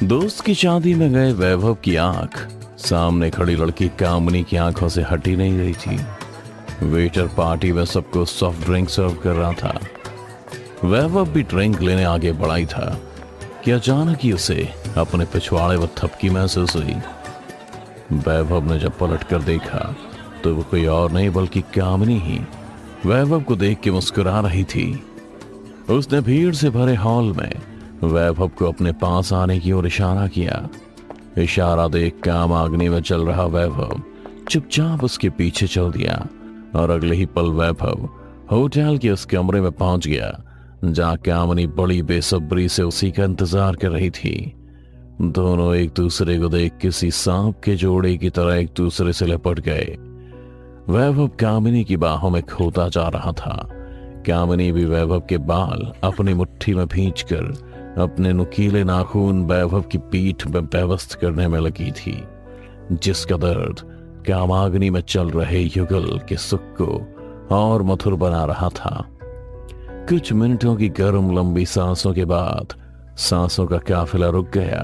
दोस्त की शादी में गए वैभव की आंख सामने खड़ी लड़की कामनी की आंखों से हटी नहीं रही थी। वेटर पार्टी में सबको सॉफ्ट ड्रिंक सर्व कर रहा था। वैभव भी ड्रिंक लेने आगे बढ़ा ही था कि अचानक ही उसे अपने पिछवाड़े व थपकी महसूस हुई। वैभव ने जब पलट कर देखा तो वो कोई और नहीं बल्कि कामनी ही वैभव को देख के मुस्कुरा रही थी। उसने भीड़ से भरे हॉल में वैभव को अपने पास आने की ओर इशारा किया। इशारा देख कामाग्नि में चल रहा वैभव चुपचाप उसके पीछे चल दिया और अगले ही पल वैभव होटल के उस कमरे में पहुंच गया जहां कामनी बड़ी बेसब्री से उसी का इंतजार कर रही थी। दोनों एक दूसरे को देख किसी सांप के जोड़े की तरह एक दूसरे से लिपट गए। वैभव कामिनी की बाहों में खोता जा रहा था। कामिनी भी वैभव के बाल अपनी मुट्ठी में भींचकर अपने नुकीले नाखून वैभव की पीठ में व्यवस्थ करने में लगी थी, जिसका दर्द कामाग्नि में चल रहे युगल के सुख को और मधुर बना रहा था। कुछ मिनटों की गर्म लंबी सांसों के बाद सांसों का काफिला रुक गया।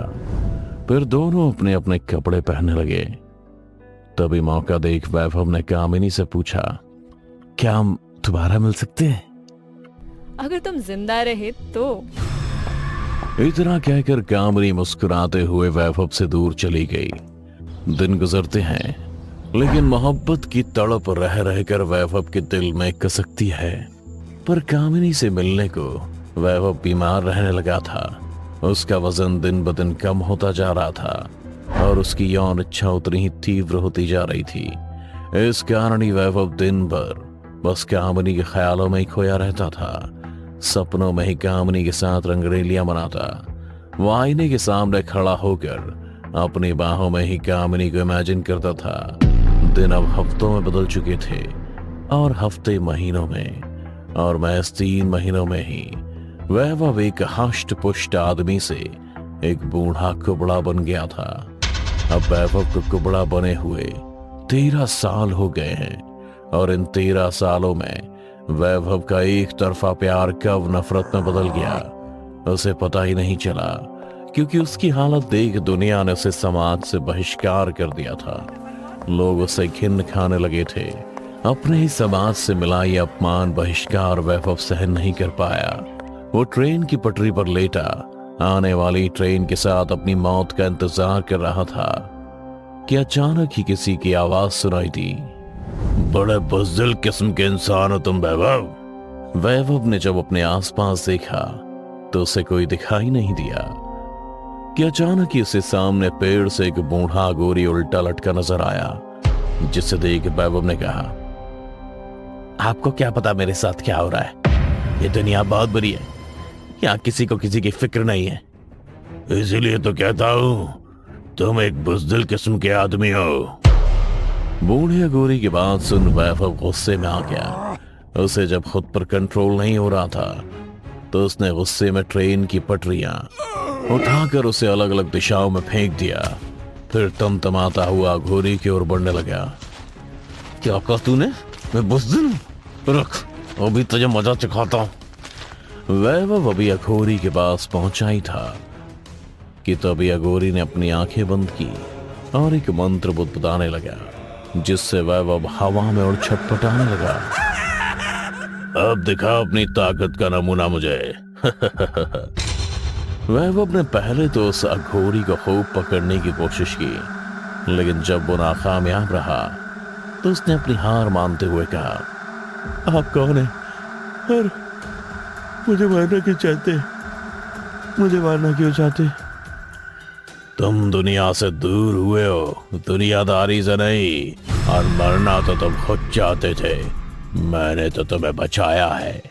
फिर दोनों अपने अपने कपड़े पहनने लगे। तभी मौका देख वैभव ने कामिनी से पूछा, क्या हम दोबारा मिल सकते हैं? अगर तुम जिंदा रहे तो। इतना कहकर कामनी मुस्कुराते हुए वैभव से दूर चली गई। दिन गुजरते हैं लेकिन मोहब्बत की तड़प रह रहकर वैभव के दिल में कसकती है। पर कामिनी से मिलने को वैभव बीमार रहने लगा था। उसका वजन दिन ब दिन कम होता जा रहा था और उसकी यौन इच्छा उतनी ही तीव्र होती जा रही थी। इस कारण ही वैभव दिन भर बस कामिनी के ख्यालों में ही खोया रहता था। सपनों में ही कामिनी के साथ रंगरेलियां मनाता। वो आईने के सामने खड़ा होकर अपनी बाहों में ही कामिनी को इमेजिन करता था। दिन अब हफ्तों में बदल चुके थे और हफ्ते महीनों में, और महज 3 महीनों में ही वैभव एक हष्ट पुष्ट आदमी से एक बूढ़ा कुबड़ा बन गया था। अब वैभव को कुबड़ा बने हुए 13 साल हो गए हैं और इन 13 सालों में वैभव का एक तरफा प्यार कब नफरत में बदल गया उसे पता ही नहीं चला, क्योंकि उसकी हालत देख दुनिया ने उसे समाज से बहिष्कार कर दिया था। लोग उसे घिन खाने लगे थे। अपने ही समाज से मिला ये अपमान बहिष्कार वैभव सहन नहीं कर पाया। वो ट्रेन की पटरी पर लेटा आने वाली ट्रेन के साथ अपनी मौत का इंतजार कर रहा था कि अचानक ही किसी की आवाज सुनाई दी, बड़े बुज़दिल किस्म के इंसान हो तुम वैभव। वैभव ने जब अपने आसपास देखा तो उसे कोई दिखाई नहीं दिया कि अचानक ही उसे सामने पेड़ से एक बूढ़ा गोरी उल्टा लटका नजर आया, जिसे देख वैभव ने कहा, आपको क्या पता मेरे साथ क्या हो रहा है? ये दुनिया बहुत बुरी है, यहाँ किसी को किसी की फिक्र नहीं है। इसीलिए तो कहता हूं तुम एक बुज़दिल किस्म के आदमी हो। बूढ़े गोरी की बात सुन वैभव गुस्से में आ गया। उसे जब खुद पर कंट्रोल नहीं हो रहा था तो उसने गुस्से में ट्रेन की पटरियां उठाकर उसे अलग अलग दिशाओं में फेंक दिया। फिर तमतमाता हुआ घोड़ी की ओर बढ़ने लगा। क्या कहा तूने? मैं बुज़दिल? रुक, अभी तुझे मजा चखाता हूं। वैभव अभी अघोरी के पास पहुंचा ही था कि तभी अघोरी ने अपनी आंखें बंद की और एक मंत्र बुदबुदाने लगा, जिससे वैभव हवा में और छटपटाने लगा। अब दिखा अपनी ताकत का नमूना मुझे। वैभव ने पहले तो उस अघोरी को खूब पकड़ने की कोशिश की, लेकिन जब वो नाकामयाब रहा तो उसने अपनी हार मानते हुए कहा, आप कौन है और मुझे मारना क्यों चाहते? मुझे मारना क्यों चाहते? तुम दुनिया से दूर हुए हो, दुनियादारी से नहीं, और मरना तो तुम खुद चाहते थे। मैंने तो तुम्हें बचाया है,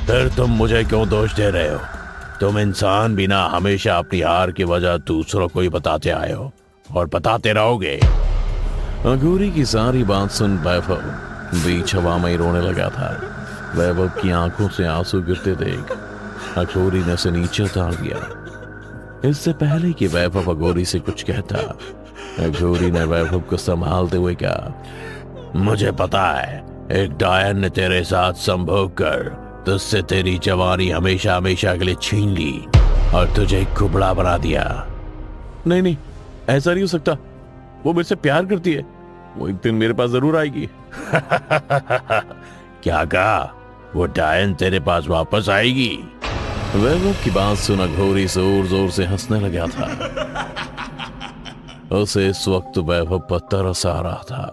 फिर तुम मुझे क्यों दोष दे रहे हो? तुम इंसान भी ना हमेशा अपनी हार की वजह दूसरों को ही बताते आए हो और बताते रहोगे। अघोरी की सारी बात सुन वैभव बीच हवा में रोने लगा था। वैभव की आंखों से आंसू गिरते देख अघोरी ने उसे नीचे उतार दिया। इससे पहले कि वैभव अघोरी से कुछ कहता, अघोरी ने वैभव को संभालते हुए कहा, मुझे पता है एक डायन ने तेरे साथ संभोग कर तुझसे तेरी जवानी हमेशा हमेशा के लिए छीन ली और तुझे कुबड़ा बना दिया। नहीं नहीं, ऐसा नहीं हो सकता, वो मेरे से प्यार करती है, वो एक दिन मेरे पास जरूर आएगी। क्या कहा? वो डायन तेरे पास वापस आएगी? वैभव की बात सुन अघोरी जोर जोर से हंसने लगा था। उसे इस वक्त वैभव पर तरस आ रहा था,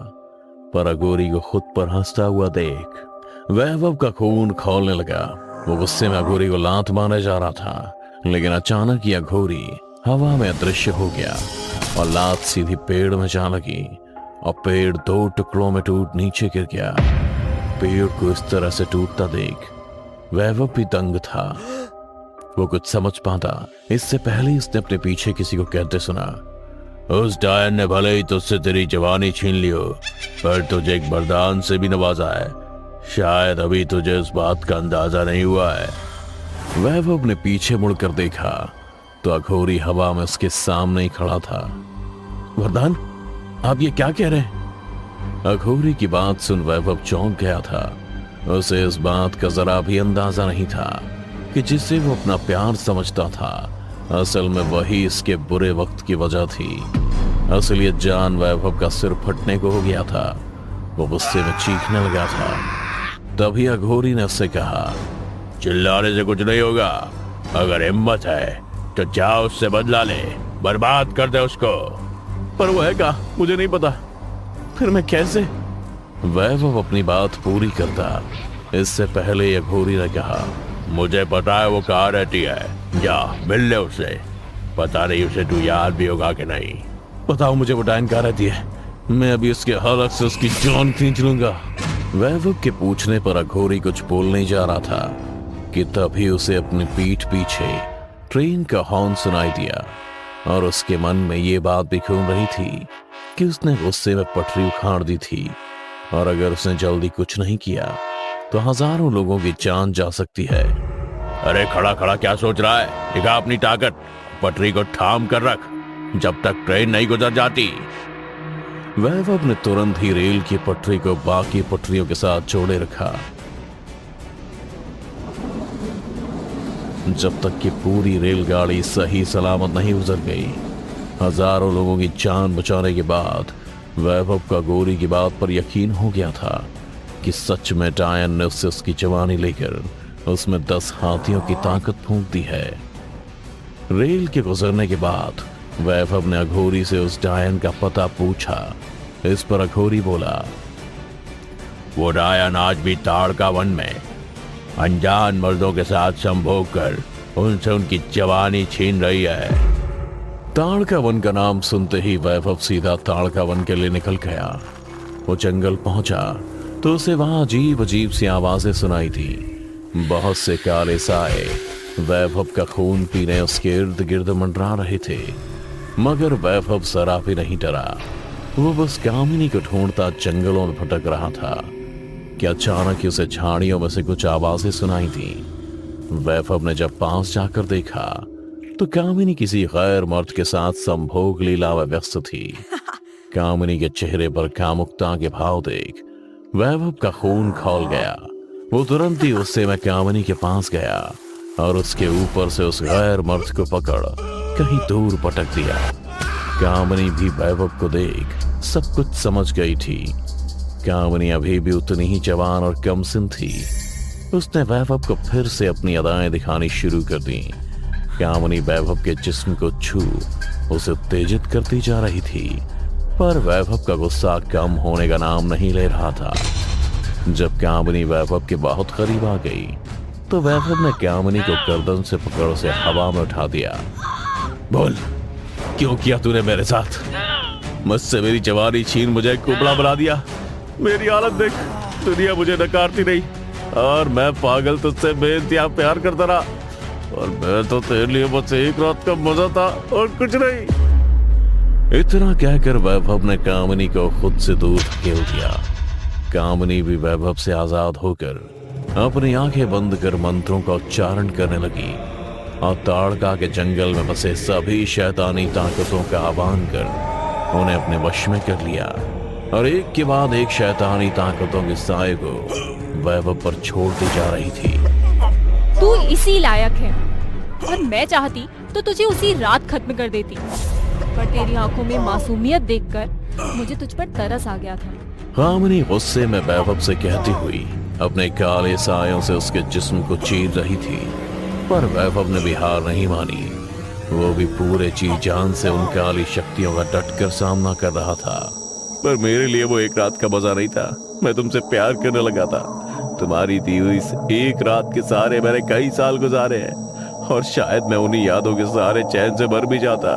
पर अघोरी को खुद पर हंसता हुआ देख वैभव का खून खौलने लगा। वो गुस्से में अघोरी को लात मारने जा रहा था, लेकिन अचानक ही अघोरी हवा में अदृश्य हो गया और लात सीधी पेड़ में जा लगी और पेड़ 2 टुकड़ों में टूट नीचे गिर गया। पेड़ को इस तरह से टूटता देख वैभव भी दंग था। वो कुछ समझ पाता इससे पहले ही उसने अपने पीछे किसी को कहते सुना, उस डायन ने भले ही तुझसे तेरी जवानी छीन ली हो, पर तुझे एक वरदान से भी नवाजा है। शायद अभी तुझे इस बात का अंदाजा नहीं हुआ है। वैभव ने पीछे मुड़कर देखा तो अघोरी हवा में उसके सामने ही खड़ा था। वरदान? आप ये क्या कह रहे हैं? अघोरी की बात सुन वैभव चौंक गया था। उसे इस बात का जरा भी अंदाजा नहीं था कि जिसे वो अपना प्यार समझता था असल में वही इसके बुरे वक्त की वजह थी। असलियत जान वैभव का सिर फटने को हो गया था। वो गुस्से में चीखने लगा था। तभी अघोरी ने उससे कहा, चिल्लाने से कुछ नहीं होगा, अगर हिम्मत है तो जाओ उससे बदला ले, बर्बाद कर दे उसको। पर वो है क्या? मुझे नहीं पता, फिर मैं कैसे? वैभव अपनी बात पूरी करता इससे पहले अघोरी ने कहा, मुझे पता है वो कहाँ रहती है, जा मिल ले उससे। पता नहीं उसे तू याद भी होगा कि नहीं। बताओ मुझे वो डायन कहाँ रहती है, मैं अभी उसके हलक से उसकी जान खींच लूंगा। वैभव के पूछने पर अघोरी कुछ बोल नहीं जा रहा था कि तभी उसे अपनी पीठ पीछे ट्रेन का हॉर्न सुनाई दिया और उसके मन में ये बात भी घूम रही थी कि उसने गुस्से में पटरी उखाड़ दी थी और अगर उसने जल्दी कुछ नहीं किया तो हजारों लोगों की जान जा सकती है। अरे खड़ा खड़ा क्या सोच रहा है? दिखा अपनी ताकत, पटरी को थाम कर रख जब तक ट्रेन नहीं गुजर जाती। वैभव ने तुरंत ही रेल की पटरी को बाकी पटरियों के साथ जोड़े रखा। जब तक कि पूरी रेलगाड़ी सही सलामत नहीं गुजर गई। हजारों लोगों की जान बचाने के बाद वैभव का अघोरी की बात पर यकीन हो गया था कि सच में डायन ने उससे उसकी जवानी लेकर उसमें 10 हाथियों की ताकत फूंक दी है। रेल के गुजरने के बाद वैभव ने अघोरी से उस डायन का पता पूछा। इस पर अघोरी बोला, वो डायन आज भी ताड़का वन में अनजान मर्दों के साथ संभोग कर उनसे उनकी जवानी छीन रही है। ताड़का वन का नाम सुनते ही वैभव सीधा ताड़का वन के लिए निकल गया। वो जंगल पहुंचा तो उसे वहां अजीब अजीब सी आवाजें सुनाई थी। बहुत से काले साए वैभव का खून पीने उसके इर्द गिर्द मंडरा रहे थे, मगर वैभव जरा भी नहीं डरा। वो बस कामिनी को ढूंढता जंगलों में भटक रहा था कि अचानक ही उसे झाड़ियों में से कुछ आवाजें सुनाई थी। वैभव ने जब पास जाकर देखा तो कामिनी किसी गैर मर्द के साथ संभोग लीला में व्यस्त थी। कामिनी के चेहरे पर कामुकता के भाव देख वैभव का खून खौल गया। वो तुरंत ही उससे मैं कामिनी के पास गया और उसके ऊपर से उस गैर मर्द को पकड़ कहीं दूर पटक दिया। कामिनी भी वैभव को देख सब कुछ समझ गई थी। कामिनी अभी भी उतनी ही जवान और कमसिन थी। उसने वैभव को फिर से अपनी अदाएं दिखानी शुरू कर दी। कामिनी वैभव के जिस्म को छू उसे उत्तेजित करती जा रही थी, पर वैभव का गुस्सा कम होने का नाम नहीं ले रहा था। जब कामिनी वैभव के बहुत करीब आ गई तो वैभव ने कामिनी को गर्दन से पकड़ उसे हवा में उठा दिया। बोल, क्यों किया तूने मेरे साथ? मुझसे मेरी जवानी छीन मुझे कुबड़ा बना दिया। मेरी हालत देख, दुनिया मुझे नकारती रही और मैं पागल तुझसे बेइंतहा प्यार करता रहा, और मैं तो तेरे लिए बस एक रात का मजा था और कुछ नहीं। इतना कहकर वैभव ने कामिनी को खुद से दूर धकेल दिया। कामिनी भी वैभव से आजाद होकर अपनी आंखें बंद कर मंत्रों का उच्चारण करने लगी और ताड़का के जंगल में बसे सभी शैतानी ताकतों का आह्वान कर उन्हें अपने वश में कर लिया और एक के बाद एक शैतानी ताकतों के साए को वैभव पर छोड़ती जा रही थी। तू इसी लायक है और मैं चाहती तो तुझे उसी रात खत्म कर देती, पर तेरी आंखों में मासूमियत देखकर मुझे तुझ पर तरस आ गया था। कामिनी गुस्से में वैभव से कहती हुई अपने काले सायों से उसके जिस्म को चीर रही थी, पर वैभव ने भी हार नहीं मानी। वो भी पूरे जी जान से उन काली शक्तियों का डटकर सामना कर रहा था। पर मेरे लिए वो एक रात का मजा नहीं था। मैं तुमसे प्यार करने लगा था। तुम्हारी दी हुई इस एक रात के सहारे मैंने कई साल गुजारे हैं, और शायद मैं उन्हीं यादों के सहारे चैन से मर भी जाता।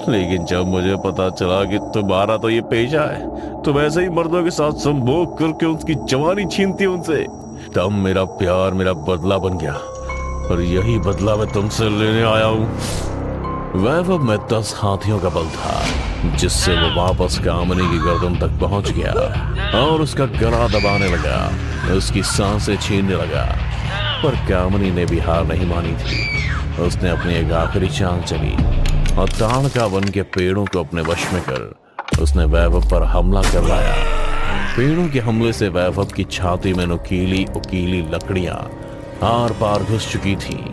लेकिन जब मुझे पता चला कि तुम्हारा तो ये पेशा है, तुम ऐसे ही मर्दों के साथ संभोग करके उसकी जवानी छीनती हो उनसे, तब मेरा प्यार मेरा बदला बन गया, और यही बदला मैं तुमसे लेने आया हूँ। वैभव में 10 हाथियों का बल था, जिससे वो वापस कामिनी की गर्दन तक पहुंच गया और उसका गला दबाने लगा, उसकी सांसें छीनने लगा। पर कामिनी ने भी हार नहीं मानी थी। उसने अपनी एक आखिरी चाल चली और ताड़का वन के पेड़ों को अपने वश में कर उसने वैभव पर हमला करवाया। पेड़ों के हमले से वैभव की छाती में नुकीली उकीली लकड़ियां आर पार घुस चुकी थीं,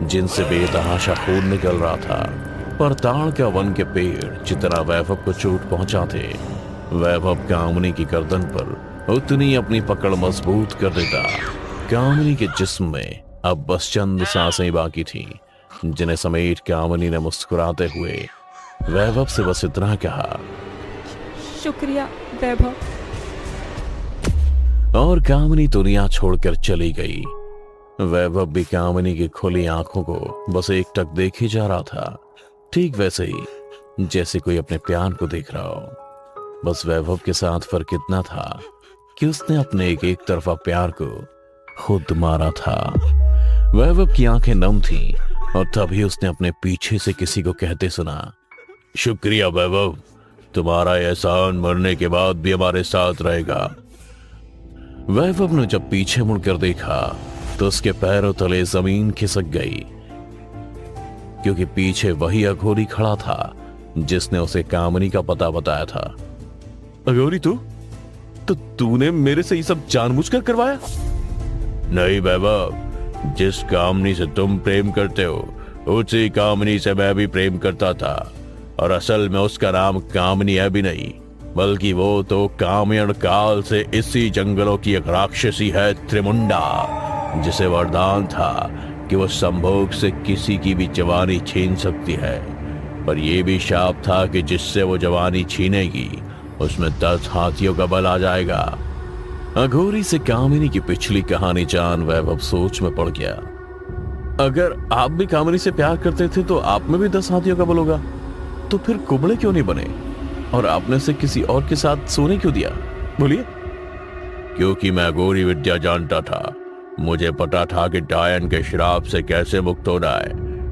जिनसे बेतहाशा खून निकल रहा था। पर ताड़का वन के पेड़ जितना वैभव को चोट पहुंचाते, वैभव कामिनी की गर्दन पर उतनी अपनी पकड़ मजबूत कर देता। कामिनी के जिस्म में अब बस चंद सांसें बाकी थीं, जिन्हें समेट कामिनी ने मुस्कुराते हुए वैभव से बस इतना कहा, शुक्रिया वैभव। और कामिनी दुनिया छोड़कर चली गई। वैभव भी कामिनी की खुली आंखों को बस एकटक देखे जा रहा था, ठीक वैसे ही जैसे कोई अपने प्यार को देख रहा हो। बस वैभव के साथ फर्क इतना था कि उसने अपने एक तरफा प्यार को खुद मारा था। वैभव की आंखें नम थीं, और तभी उसने अपने पीछे से किसी को कहते सुना, शुक्रिया वैभव, तुम्हारा एहसान मरने के बाद भी हमारे साथ रहेगा। वैभव ने जब पीछे मुड़कर देखा तो उसके पैरों तले जमीन खिसक गई, क्योंकि पीछे वही अघोरी खड़ा था जिसने उसे कामिनी का पता बताया था। अघोरी तो तूने मेरे से ये सब जानबूझकर करवाया? नहीं वैभव, जिस कामिनी से तुम प्रेम करते हो उसी कामिनी से मैं भी प्रेम करता था, और असल में उसका नाम कामिनी है भी नहीं, बल्कि वो तो कामयण काल से इसी जंगलों की एक राक्षसी है, त्रिमुंडा, जिसे वरदान था कि वो संभोग से किसी की भी जवानी छीन सकती है। पर यह भी शाप था कि जिससे वो जवानी छीनेगी उसमें 10 हाथियों का बल आ जाएगा। अघोरी से कामिनी की पिछली कहानी जान वैभव सोच में पड़ गया। अगर आप भी कामिनी से प्यार करते थे तो आप में भी 10 हाथियों का बल होगा, तो फिर कुबड़े क्यों नहीं बने और आपने से किसी और के साथ सोने क्यों दिया? बोलिए। क्योंकि मैं अघोरी विद्या जानता था। मुझे पता था कि डायन के श्राप से कैसे मुक्त होना है,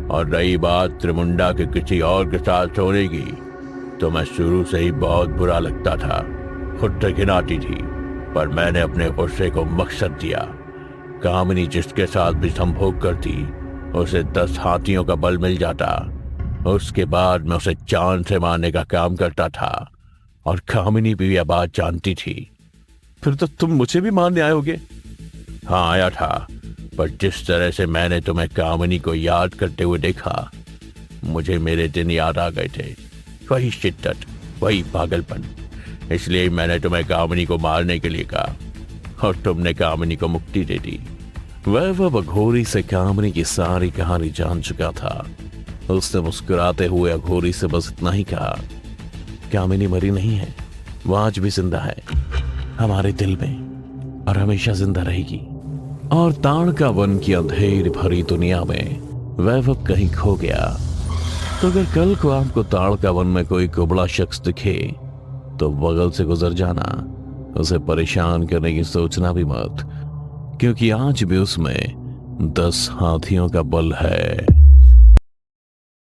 और रही बात त्रिमुंडा के किसी और के साथ सोने की, तो मैं शुरू से ही बहुत बुरा लगता था, खुद से घिन आती थी, पर मैंने अपने गुस्से को मकसद दिया। कामिनी जिसके साथ भी संभोग करती उसे 10 हाथियों का बल मिल जाता। उसके बाद मैं उसे चांद से मारने का काम करता था, और कामिनी भी यह बात जानती थी। फिर तो तुम मुझे भी मारने आए होगे? हाँ आया था, पर जिस तरह से मैंने तुम्हें कामिनी को याद करते हुए देखा, मुझे मेरे दिन याद आ गए थे। वही शिद्दत, वही पागलपन, इसलिए मैंने तुम्हें कामिनी को मारने के लिए कहा, और तुमने कामिनी को मुक्ति दे दी। वैभव अघोरी से कामिनी की सारी कहानी जान चुका था। उसने मुस्कुराते हुए अघोरी से बस इतना ही कहा, कामिनी मरी नहीं है, वो आज भी जिंदा है हमारे दिल में, और हमेशा जिंदा रहेगी। और ताड़का वन की अंधेर भरी दुनिया में वैभव कहीं खो गया। तो अगर कल को आपको ताड़का वन में कोई कुबड़ा शख्स दिखे तो बगल से गुजर जाना, उसे परेशान करने की सोचना भी मत, क्योंकि आज भी उसमें 10 हाथियों का बल है।